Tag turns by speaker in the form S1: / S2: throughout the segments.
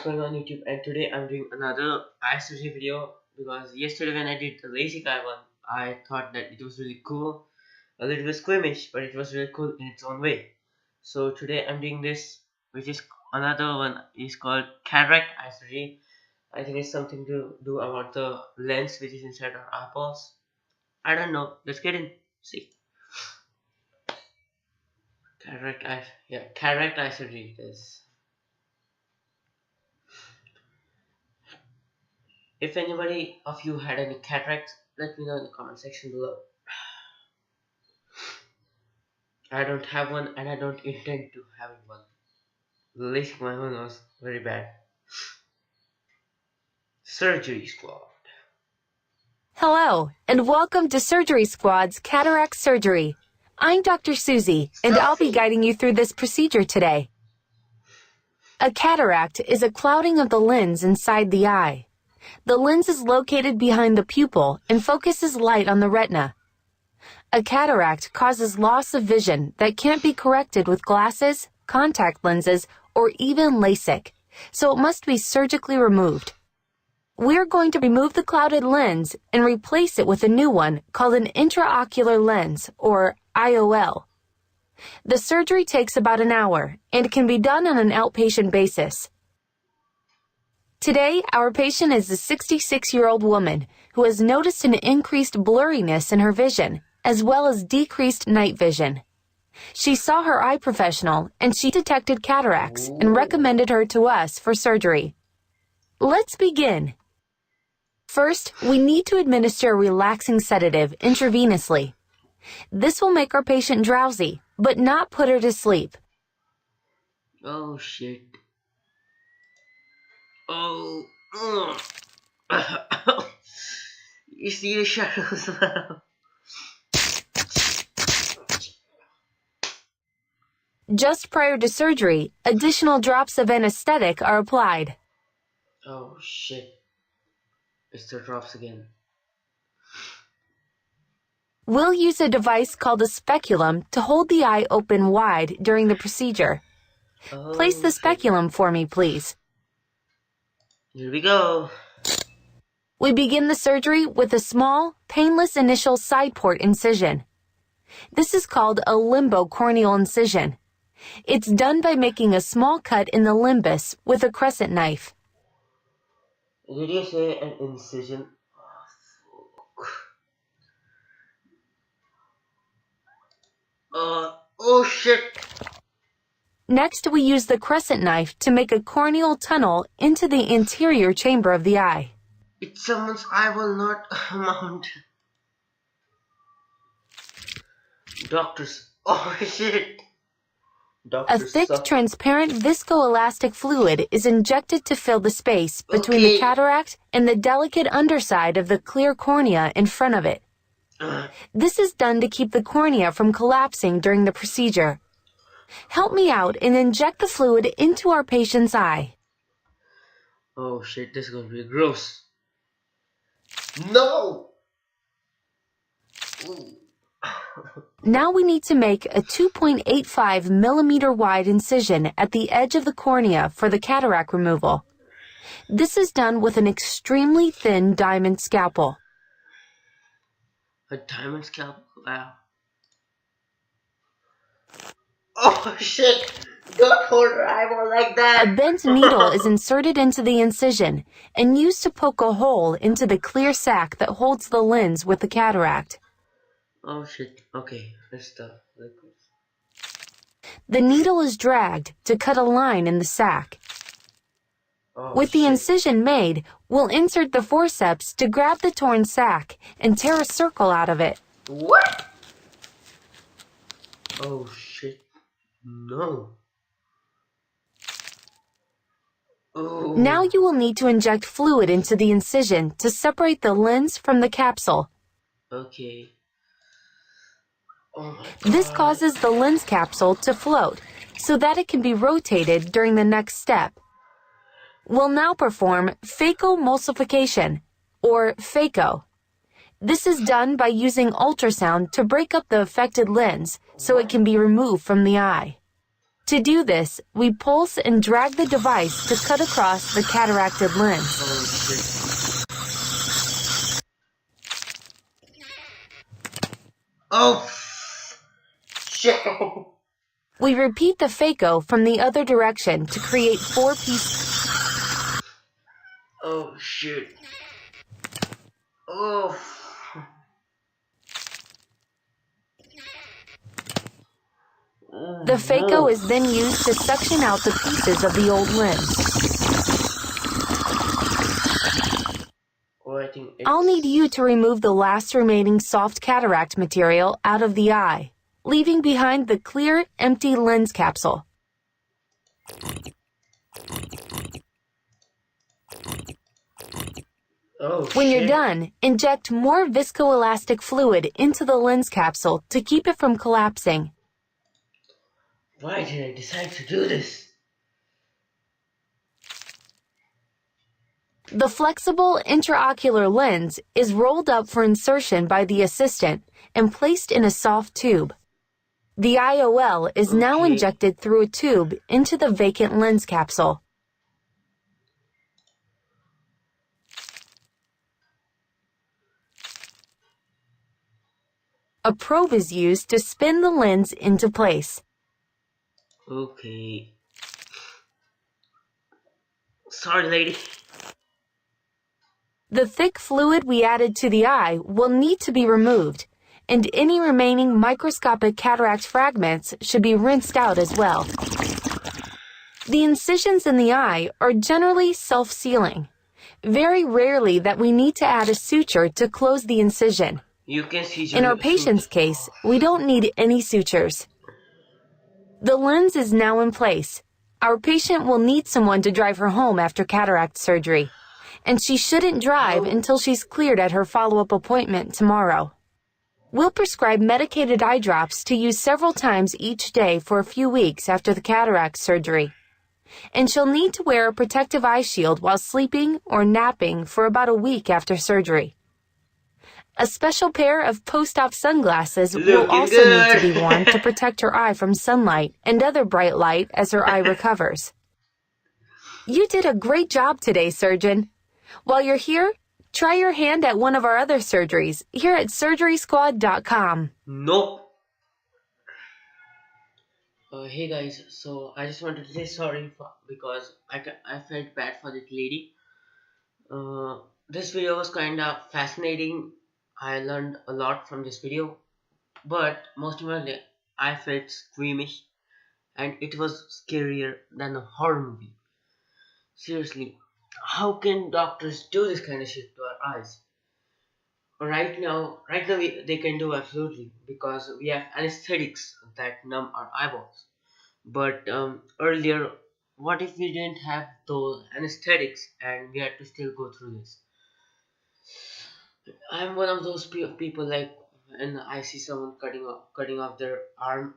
S1: going on YouTube, and today I'm doing another eye surgery video because yesterday when I did the lazy eye one, I thought that it was really cool, a little bit squeamish, but it was really cool in its own way. So today I'm doing this, which is another one is called cataract eye surgery. I think it's something to do about the lens which is inside our eyeballs. I don't know. Let's get in. See, cataract eye surgery. It is. If anybody of you had any cataracts, let me know in the comment section below. I don't have one and I don't intend to have one. The least my one was very bad. Surgery squad.
S2: Hello, and welcome to Surgery Squad's Cataract Surgery. I'm Dr. Susie, and I'll be guiding you through this procedure today. A cataract is a clouding of the lens inside the eye. The lens is located behind the pupil and focuses light on the retina. A cataract causes loss of vision that can't be corrected with glasses, contact lenses, or even LASIK, so it must be surgically removed. We're going to remove the clouded lens and replace it with a new one called an intraocular lens, or IOL. The surgery takes about an hour and can be done on an outpatient basis. Today, our patient is a 66-year-old woman who has noticed an increased blurriness in her vision, as well as decreased night vision. She saw her eye professional and she detected cataracts and recommended her to us for surgery. Let's begin. First, we need to administer a relaxing sedative intravenously. This will make our patient drowsy, but not put her to sleep.
S1: Oh shit. Oh. You see the shadows now.
S2: Just prior to surgery, additional drops of anesthetic are applied.
S1: Oh shit. It's the drops again.
S2: We'll use a device called a speculum to hold the eye open wide during the procedure. Place the speculum for me, please.
S1: Here we go.
S2: We begin the surgery with a small, painless initial side port incision. This is called a limbocorneal incision. It's done by making a small cut in the limbus with a crescent knife.
S1: Did you say an incision? Oh shit!
S2: Next, we use the crescent knife to make a corneal tunnel into the interior chamber of the eye.
S1: It's someone's eye will not mount. Doctors. Oh shit!
S2: A thick, transparent viscoelastic fluid is injected to fill the space between the cataract and the delicate underside of the clear cornea in front of it. This is done to keep the cornea from collapsing during the procedure. Help me out and inject the fluid into our patient's eye.
S1: Oh shit, this is going to be gross. No!
S2: Now we need to make a 2.85 millimeter wide incision at the edge of the cornea for the cataract removal. This is done with an extremely thin diamond scalpel.
S1: A diamond scalpel? Wow. Oh shit! Don't hold her eyeball like that!
S2: A bent needle is inserted into the incision and used to poke a hole into the clear sac that holds the lens with the cataract.
S1: Oh shit, okay, let's stop.
S2: The needle is dragged to cut a line in the sac. With the incision made, we'll insert the forceps to grab the torn sac and tear a circle out of it.
S1: What? Oh shit, no. Oh.
S2: Now you will need to inject fluid into the incision to separate the lens from the capsule.
S1: Okay. Oh
S2: this causes the lens capsule to float so that it can be rotated during the next step. We'll now perform phacoemulsification, or phaco. This is done by using ultrasound to break up the affected lens so it can be removed from the eye. To do this, we pulse and drag the device to cut across the cataracted lens.
S1: Oh shit!
S2: We repeat the phaco from the other direction to create 4 pieces.
S1: Oh shit! Oh.
S2: The phaco
S1: No.
S2: is then used to suction out the pieces of the old lens.
S1: Oh, I think it's...
S2: I'll need you to remove the last remaining soft cataract material out of the eye, leaving behind the clear, empty lens capsule.
S1: Oh,
S2: When you're
S1: shit.
S2: done, inject more viscoelastic fluid into the lens capsule to keep it from collapsing.
S1: Why did I decide to do this?
S2: The flexible intraocular lens is rolled up for insertion by the assistant and placed in a soft tube. The IOL is now
S1: Okay.
S2: injected through a tube into the vacant lens capsule. A probe is used to spin the lens into place.
S1: Okay. Sorry, lady.
S2: The thick fluid we added to the eye will need to be removed, and any remaining microscopic cataract fragments should be rinsed out as well. The incisions in the eye are generally self-sealing. Very rarely that we need to add a suture to close the incision.
S1: You can see
S2: In our patient's case, we don't need any sutures. The lens is now in place. Our patient will need someone to drive her home after cataract surgery, and she shouldn't drive until she's cleared at her follow-up appointment tomorrow. We'll prescribe medicated eye drops to use several times each day for a few weeks after the cataract surgery. And she'll need to wear a protective eye shield while sleeping or napping for about a week after surgery. A special pair of post-op sunglasses will also need to be worn to protect her eye from sunlight and other bright light as her eye recovers. You did a great job today, surgeon. While you're here, try your hand at one of our other surgeries here at surgerysquad.com.
S1: Nope. Hey guys, so I just wanted to say sorry because I felt bad for that lady. This video was kind of fascinating. I learned a lot from this video, but most importantly, I felt squeamish, and it was scarier than a horror movie. Seriously, how can doctors do this kind of shit to our eyes? Right now, they can do absolutely because we have anesthetics that numb our eyeballs. But earlier, what if we didn't have those anesthetics and we had to still go through this? I'm one of those people like when I see someone cutting off their arm,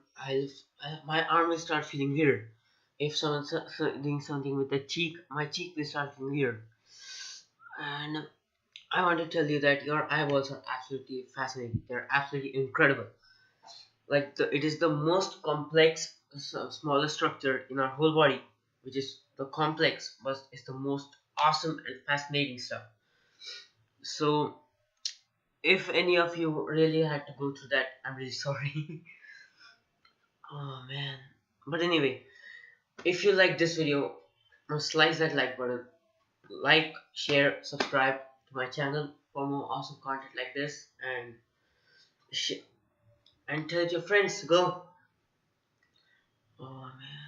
S1: my arm will start feeling weird. If someone's doing something with the cheek, my cheek will start feeling weird. And I want to tell you that your eyeballs are absolutely fascinating. They're absolutely incredible. It is the most complex, smallest structure in our whole body, which is the complex, but it's the most awesome and fascinating stuff. So, if any of you really had to go through that, I'm really sorry. Oh man. But anyway, if you like this video, slice that like button, like, share, subscribe to my channel for more awesome content like this, and and tell your friends to go. Oh man.